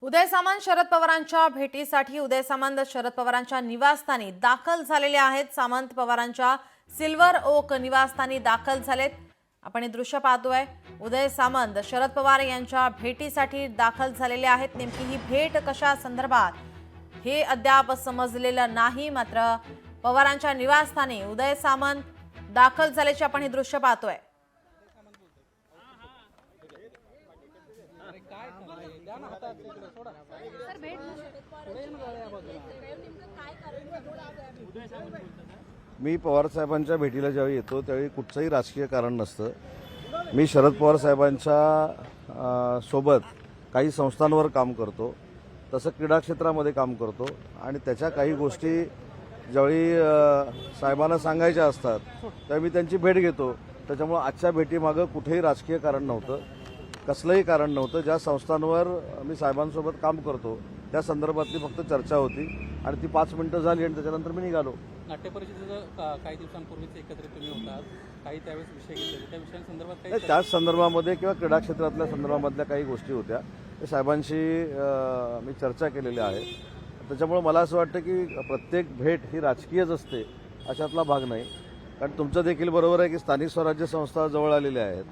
उदय सामंत शरद पवारांच्या भेटीसाठी उदय सामंत शरद पवारांच्या निवासस्थानी दाखल झालेले आहेत। सामंत पवारांच्या सिल्वर ओक निवासस्थानी दाखल झालेत। आपण हे दृश्य पाहतोय। उदय सामंत शरद पवार यांच्या भेटीसाठी दाखल झालेले आहेत। नेमकी ही भेट कशा संदर्भात हे अद्याप समजलेलं नाही, मात्र पवारांच्या निवासस्थानी उदय सामंत दाखल झाल्याचे आपण हे दृश्य पाहतोय। मी पवार साहेबांच्या भेटीला ज्यावेळी येतो त्यावेळी कुठचंही राजकीय कारण नसतं। मी शरद पवार साहेबांच्या सोबत काही संस्थांवर काम करतो, तसं क्रीडा क्षेत्रामध्ये काम करतो आणि त्याच्या काही गोष्टी ज्यावेळी साहेबांना सांगायच्या असतात त्यावेळी मी त्यांची भेट घेतो। त्याच्यामुळे आजच्या भेटीमागं कुठेही राजकीय कारण नव्हतं, कसलंही कारण नव्हतं। ज्या संस्थांवर मी साहेबांसोबत काम करतो त्या संदर्भातली फक्त चर्चा होती आणि ती 5 मिनिटं झाली आणि त्याच्यानंतर मी निघालो। नाट्य परिषदेचं काही दिवसांपूर्वीच एकत्रित तुम्ही होतात, काही त्यावेळेस विषय घेतले, त्या विषयांसंदर्भात काही त्याच संदर्भामध्ये किंवा क्रीडा क्षेत्रातल्या संदर्भामधल्या काही गोष्टी होत्या, ते साहेबांशी मी चर्चा केलेल्या आहेत। त्याच्यामुळे मला असं वाटतं की प्रत्येक भेट ही राजकीयच असते अशातला भाग नाही। कारण तुमचं देखील बरोबर आहे की स्थानिक स्वराज्य संस्था जवळ आलेल्या आहेत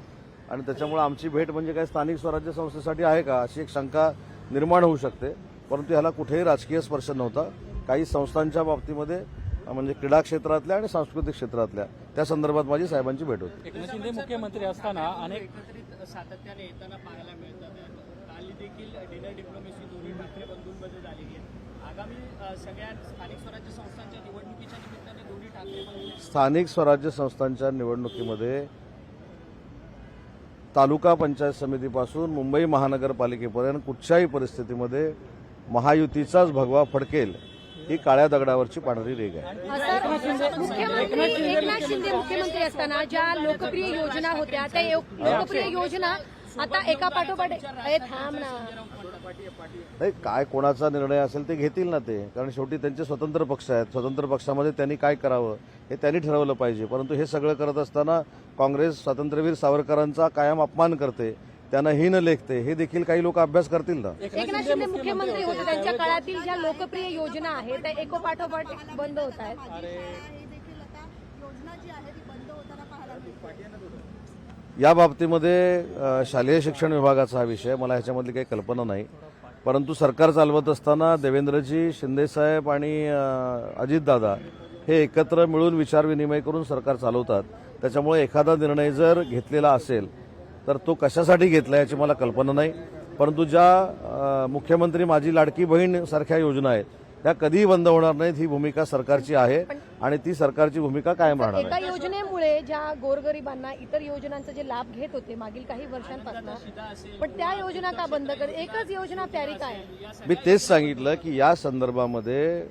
आणि त्याच्यामुळे आमची भेट म्हणजे काय स्थानिक स्वराज्य संस्थेसाठी आहे का अशी एक शंका निर्माण होऊ शकते, परंतु ह्याला कुठेही राजकीय स्पर्श नव्हता। काही संस्थांच्या बाबतीमध्ये म्हणजे क्रीडा क्षेत्रातल्या आणि सांस्कृतिक क्षेत्रातल्या त्या संदर्भात माझी साहेबांची भेट होती। एकनाथ शिंदे मुख्यमंत्री असताना अनेक सातत्याने येताना पाहायला मिळतात। काल देखील डिनर डिप्लोमॅसी दोन्ही ठाकरे बंधूंमध्ये झालेली आहे। आगामी सगळ्या स्थानिक स्वराज्य संस्थांच्या निवडणुकीच्या निमित्ताने दोन्ही ठाकरे बंधू स्थानिक स्वराज्य संस्थांच्या निवडणुकीमध्ये तालुका पंचायत समितीपासून मुंबई महानगरपालिकेपर्यंत कुठच्याही परिस्थितीमध्ये महायुतीचाच भगवा फडकेल ही काळ्या दगडावरची पांढरी रेघ आहे। एकनाथ शिंदे मुख्यमंत्री असताना ज्या लोकप्रिय योजना होत्या त्या लोकप्रिय योजना आता एका पाठोपाठ नाही, काय कोणाचा निर्णय असेल ते घेतील ना ते, कारण शेवटी त्यांचे स्वतंत्र पक्ष आहेत। स्वतंत्र पक्षामध्ये त्यांनी काय करावं हे त्यांनी ठरवलं पाहिजे, परंतु हे सगळं करत असताना काँग्रेस स्वातंत्र्यवीर सावरकरांचा कायम अपमान करते, त्यांना हीन लेखते, हे देखील काही लोक अभ्यास करतील ना। एकनाथ शिंदे मुख्यमंत्री होते त्यांच्या काळातील ज्या लोकप्रिय योजना आहेत त्या एकोपाठोपाठ बंद होत आहेत। या बाबतीमध्ये शालेय शिक्षण विभागाचा हा विषय, मला ह्याच्यामधली काही कल्पना नाही, परंतु सरकार चालवत असताना देवेंद्रजी शिंदेसाहेब आणि अजितदादा हे एकत्र मिळून विचारविनिमय करून सरकार चालवतात। त्याच्यामुळे एखादा निर्णय जर घेतलेला असेल तर तो कशासाठी घेतला याची मला कल्पना नाही, परंतु ज्या मुख्यमंत्री माझी लाडकी बहीण सारख्या योजना आहेत त्या कधीही बंद होणार नाहीत, ही भूमिका सरकारची आहे आणि ती सरकारची भूमिका कायम राहणार आहे। एका योजनेमुळे ज्या गोरगरिबांना इतर योजनांचा जे लाभ घेत होते मागील काही वर्षांपासून, पण त्या योजना का बंद कर, एकच योजना प्यारी काय? मी तेच सांगितलं की या संदर्भामध्ये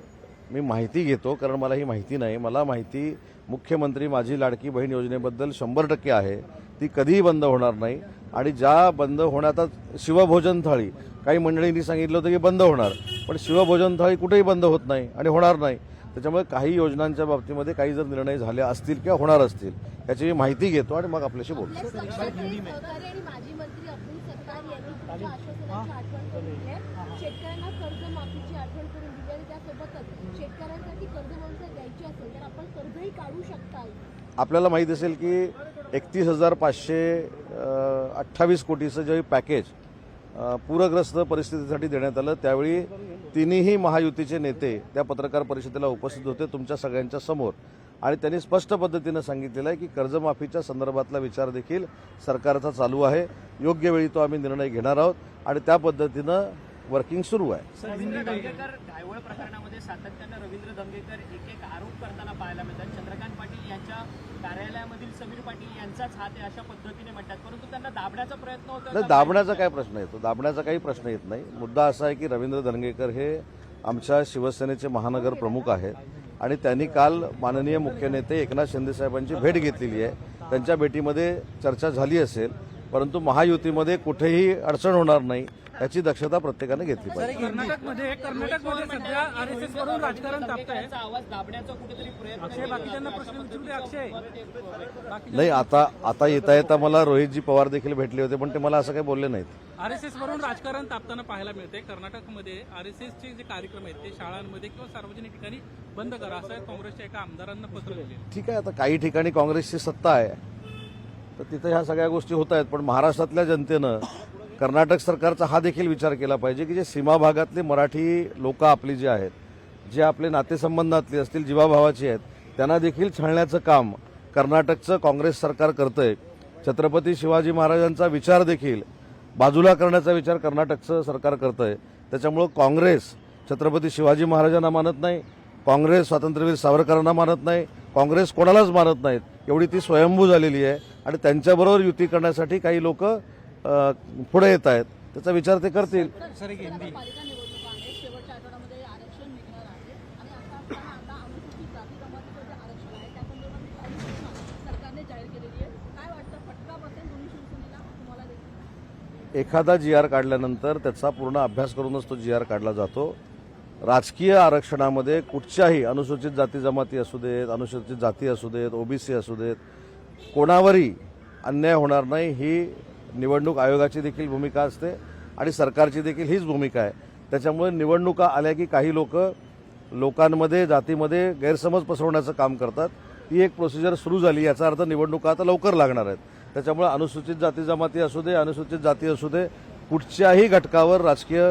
मी माहिती घेतो, कारण मला ही माहिती नाही। मला माहिती मुख्यमंत्री माझी लाडकी बहीण योजनेबद्दल 100% आहे, ती कधीही बंद होणार नाही। आणि ज्या बंद होण्यात शिवभोजन थाळी, काही मंडळींनी सांगितलं होतं की बंद होणार, पण शिवभोजन थाळी कुठेही बंद होत नाही आणि होणार नाही। त्याच्यामुळे काही योजनांच्या बाबतीमध्ये काही जर निर्णय झाले असतील किंवा होणार असतील याची मी माहिती घेतो आणि मग आपल्याशी बोलतो। शेतकऱ्यांना कर्जमाफीची आठवण करून दिली आणि त्यासोबतच शेतकऱ्यांसाठी कर्जमाफी द्यायची असेल तर आपण कर्जही काढू शकता। आपल्याला माहित असेल की 31,528 कोटीचं जे पॅकेज पूरग्रस्त परिस्थितीसाठी देण्यात आलं, त्यावेळी तिन्ही महायुतीचे नेते त्या पत्रकार परिषदेला उपस्थित होते तुमच्या सगळ्यांच्या समोर, आणि त्यांनी स्पष्ट पद्धतीनं सांगितलेलं आहे की कर्जमाफीच्या संदर्भातला विचार देखील सरकारचा चालू आहे। योग्य वेळी तो आम्ही निर्णय घेणार आहोत आणि त्या पद्धतीनं वर्किंग सुरू आहे। रवींद्र दंगेकर घायवळ प्रकरणामध्ये सातत्यानं रवींद्र दंगेकर एक आरोप करताना पाहायला मिळतात। चंद्रकांत पाटील यांच्या कार्यालयामधील समीर पाटील यांचाच हात आहे अशा पद्धतीने म्हणतात, परंतु त्यांना दाबण्याचा प्रयत्न होतो। नाही, दाबण्याचा काय प्रश्न येतो? दाबण्याचा काही प्रश्न येत नाही। मुद्दा असा आहे की रवींद्र दंगेकर हे आमच्या शिवसेनेचे महानगर प्रमुख आहेत आणि त्यांनी काल माननीय मुख्य नेते एकनाथ शिंदे साहेबांची भेट घेतलेली आहे। त्यांच्या भेटीमध्ये चर्चा झाली असेल, परंतु महायुतीमध्ये कुठेही अडचण होणार नाही याची दक्षता प्रत्येकाने घेतली पाहिजे. कर्नाटकमध्ये सध्या आरएसएस वरून राजकारण तापतंय. त्यांचा आवाज दाबण्याचा कुठेतरी प्रयत्न अक्षय बाकीच्यांना प्रश्न विचारले. अक्षय नाही, आता येता मला रोहितजी पवार देखील भेटले होते, पण ते मला असं काही बोलले नाहीत. आरएसएस वरून राजकारण तापताना पाहायला मिळते. कर्नाटकमध्ये आरएसएसचे जे कार्यक्रम आहेत ते शाळांमध्ये किंवा सार्वजनिक ठिकाणी बंद करा असं काँग्रेसच्या एका आमदारांना पत्र लिहिले. ठीक आहे, आता काही ठिकाणी काँग्रेसची सत्ता आहे तर तिथं ह्या सगळ्या गोष्टी होत आहेत, पण महाराष्ट्रातल्या जनतेनं कर्नाटक सरकारचा हा देखील विचार केला पाहिजे की जे सीमा भागातले मराठी लोक आपली जे आहेत, जे आपले नातेसंबंधातली असतील, जीवाभावाची आहेत, त्यांना देखील छळण्याचं काम कर्नाटकचं काँग्रेस सरकार करतंय. छत्रपती शिवाजी महाराजांचा विचार देखील बाजूला करण्याचा विचार कर्नाटकचं सरकार करतंय. त्याच्यामुळं काँग्रेस छत्रपती शिवाजी महाराजांना मानत नाही, काँग्रेस स्वातंत्र्यवीर सावरकरांना मानत नाही, काँग्रेस कोणालाच मानत नाहीत. एवढी ती स्वयंभू झालेली आहे आणि त्यांच्याबरोबर युती करण्यासाठी काही लोक पुढे येत आहेत. त्याचा विचार ते करतील. एखादा GR काढल्यानंतर त्याचा पूर्ण अभ्यास करूनच तो GR काढला जातो. राजकीय आरक्षणामध्ये कुठच्याही अनुसूचित जाती जमाती असू देत, अनुसूचित जाती असू देत, OBC असू देत, कोणावरही अन्याय होणार नाही ही निवडणूक आयोगाची देखील भूमिका असते आणि सरकारची देखील हीच भूमिका आहे. त्याच्यामुळे निवडणुका आल्या की काही लोकांमध्ये जातीमध्ये गैरसमज पसरवण्याचं काम करतात. ती एक प्रोसिजर सुरू झाली, याचा अर्थ निवडणुका आता लवकर लागणार आहेत. त्याच्यामुळे अनुसूचित जाती जमाती असू दे, अनुसूचित जाती असू दे, कुठच्याही घटकावर राजकीय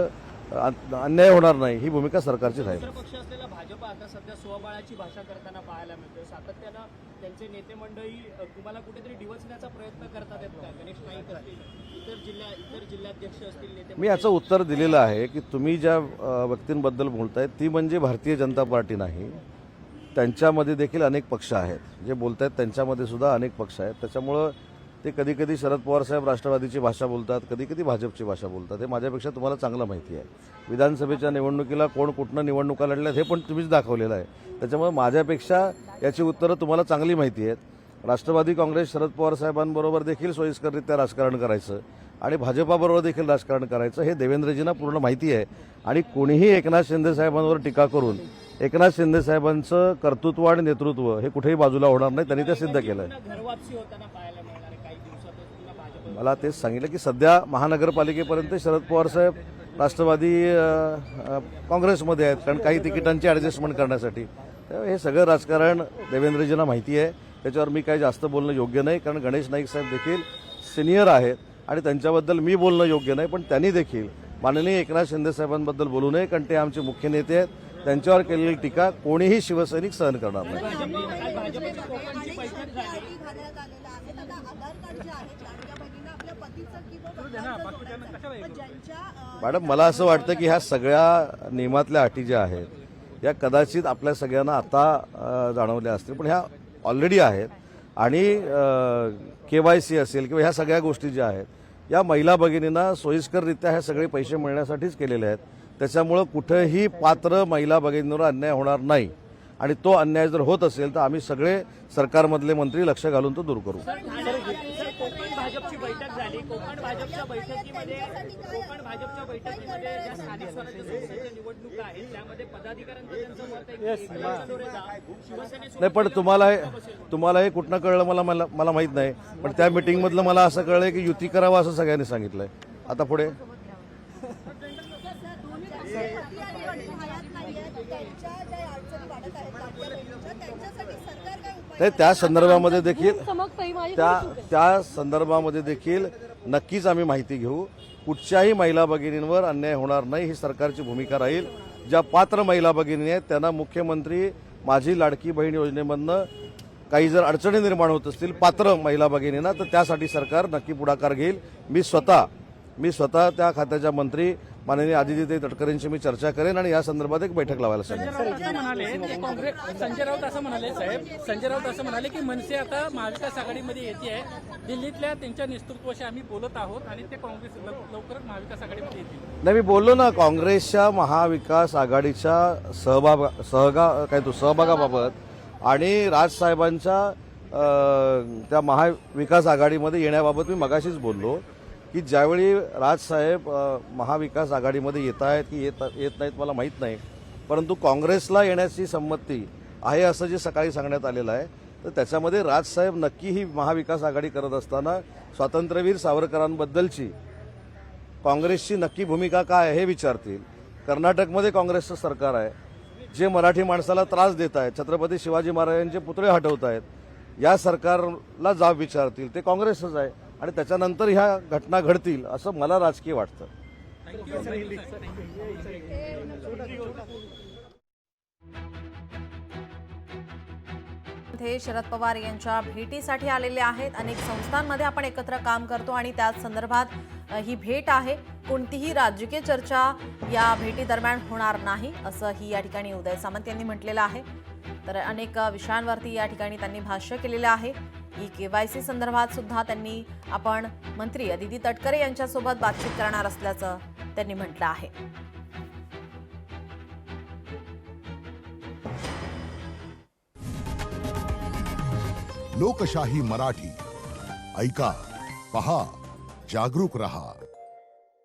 अन्याय होणार नाही ही भूमिका सरकारची राहील. दुसरा पक्ष असलेला भाजप आता सध्या स्वबळाची भाषा करताना पाहायला मिळतोय. सातत्यानं त्यांचे नेते मंडळी तुम्हाला कुठेतरी डिवचण्याचा प्रयत्न करतात आहेत का? गणेश नाईक असतील, इतर जिल्हाध्यक्ष असतील, नेते. मी याचं उत्तर दिलेलं आहे की तुम्ही ज्या व्यक्तींबद्दल बोलतायत ती म्हणजे भारतीय जनता पार्टी नाही. त्यांच्यामध्ये देखील अनेक पक्ष आहेत. जे बोलतायत त्यांच्यामध्ये सुद्धा अनेक पक्ष आहेत. त्याच्यामुळं ते कधी कधी शरद पवार साहेब राष्ट्रवादीची भाषा बोलतात, कधी कधी भाजपची भाषा बोलतात. हे माझ्यापेक्षा तुम्हाला चांगलं माहिती आहे. विधानसभेच्या निवडणुकीला कोण कुठनं निवडणुका लढल्यात हे पण तुम्हीच दाखवलेलं आहे. त्याच्यामुळे माझ्यापेक्षा याची उत्तरं तुम्हाला चांगली माहिती आहेत. राष्ट्रवादी काँग्रेस शरद पवार साहेबांबरोबर देखील सोयीस्कररित्या राजकारण करायचं आणि भाजपाबरोबर देखील राजकारण करायचं हे देवेंद्रजींना पूर्ण माहिती आहे. आणि कोणीही एकनाथ शिंदे साहेबांवर टीका करून एकनाथ शिंदे साहेबांचं कर्तृत्व आणि नेतृत्व हे कुठेही बाजूला होणार नाही. त्यांनी ते सिद्ध केलंय. घरवापसी होताना पाहायला मिळणार आहे काही दिवसातच पुन्हा भाजप. मला तेच सांगितलं की सध्या महानगरपालिकेपर्यंत शरद पवार साहेब राष्ट्रवादी काँग्रेसमध्ये आहेत, कारण काही तिकिटांची ॲडजस्टमेंट करण्यासाठी. त्यामुळे हे सगळं राजकारण देवेंद्रजींना माहिती आहे. त्याच्यावर मी काही जास्त बोलणं योग्य नाही, कारण गणेश नाईक साहेब देखील सिनियर आहेत आणि त्यांच्याबद्दल मी बोलणं योग्य नाही. पण त्यांनी देखील माननीय एकनाथ शिंदे साहेबांबद्दल बोलू नये, कारण ते आमचे मुख्य नेते आहेत. त्यांच्यावर केलेली टीका कोणीही शिवसैनिक सहन करणार नाही. मॅडम, मला असं वाटतं की ह्या सगळ्या नियमातल्या अटी ज्या आहेत या कदाचित आपल्या सगळ्यांना आता जाणवल्या असतील, पण ह्या ऑलरेडी आहेत. आणि KYC असेल किंवा ह्या सगळ्या गोष्टी ज्या आहेत या महिला भगिनींना सोयीस्कररित्या हे सगळे पैसे मिळण्यासाठीच केलेले आहेत. त्याच्यामुळं कुठेही पात्र महिला भगिनींवर अन्याय होणार नाही. आणि तो अन्याय जर होत असेल तर आम्ही सगळे सरकारमधले मंत्री लक्ष घालून तो दूर करू. कोकण भाजपची बैठक झाली. कोकण भाजपच्या बैठकीमध्ये ज्या स्थानिक स्वराज्य संस्थेच्या निवडणुका आहेत त्यामध्ये पदाधिकाऱ्यांचं त्यांचं मत आहे की शिवसेनेसोबत. नाही, पण तुम्हाला हे कुठनं कळलं मला माहित नाही. पण त्या मिटिंगमधलं मला असं कळलंय की युती करावं असं सगळ्यांनी सांगितलंय. आता पुढे त्या संदर्भामध्ये देखील नक्कीच आम्ही माहिती घेऊ. कुठच्याही महिला भगिनींवर अन्याय होणार नाही ही सरकारची भूमिका राहील. ज्या पात्र महिला भगिनी आहेत त्यांना मुख्यमंत्री माझी लाडकी बहीण योजनेमधनं काही जर अडचणी निर्माण होत असतील पात्र महिला भगिनींना तर त्यासाठी सरकार नक्की पुढाकार घेईल. मी स्वतः त्या खात्याच्या मंत्री माननीय आदित्य तटकरेंशी मी चर्चा करेन आणि या संदर्भात एक बैठक लावायला सांगेन. संजय राऊत असं म्हणाले की मनसे आता महाविकास आघाडीमध्ये येते आहे. दिल्लीतल्या त्यांच्या नेतृत्वाशी आम्ही बोलत आहोत आणि ते काँग्रेस लवकरच महाविकास आघाडीमध्ये येतील. नाही, मी बोललो ना काँग्रेसच्या महाविकास आघाडीच्या सहभागाबाबत आणि राजसाहेबांच्या त्या महाविकास आघाडीमध्ये येण्याबाबत मी मगाशीच बोललो. की ज्यावेळी राजसाहेब महाविकास आघाडीमध्ये येत आहेत की येत नाहीत मला माहीत नाही, परंतु काँग्रेसला येण्याची संमती आहे असं जे सकाळी सांगण्यात आलेलं आहे, तर त्याच्यामध्ये राजसाहेब नक्की ही महाविकास आघाडी करत असताना स्वातंत्र्यवीर सावरकरांबद्दलची काँग्रेसची नक्की भूमिका काय आहे हे विचारतील. कर्नाटकमध्ये काँग्रेसचं सरकार आहे, जे मराठी माणसाला त्रास देत आहेत, छत्रपती शिवाजी महाराजांचे पुतळे हटवत आहेत, या सरकारला जाब विचारतील. ते काँग्रेसच आहे आणि त्याच्यानंतर ह्या घटना घडतील असं मला राजकीय वाटतं. हे शरद पवार यांच्या भेटीसाठी आलेले आहेत. अनेक संस्थांमध्ये आपण एकत्र काम करतो आणि त्याच संदर्भात ही भेट आहे. कोणतीही राजकीय चर्चा या भेटी दरम्यान होणार नाही असंही या ठिकाणी उदय सामंत यांनी म्हटलेलं आहे. तर अनेक विषयांवरती या ठिकाणी त्यांनी भाष्य केलेलं आहे. KYC संदर्भात सुद्धा त्यांनी आपण मंत्री अदिती तटकरे यांच्यासोबत बातचीत करणार असल्याचं त्यांनी म्हटलं आहे. लोकशाही मराठी ऐका, पहा, जागरूक रहा.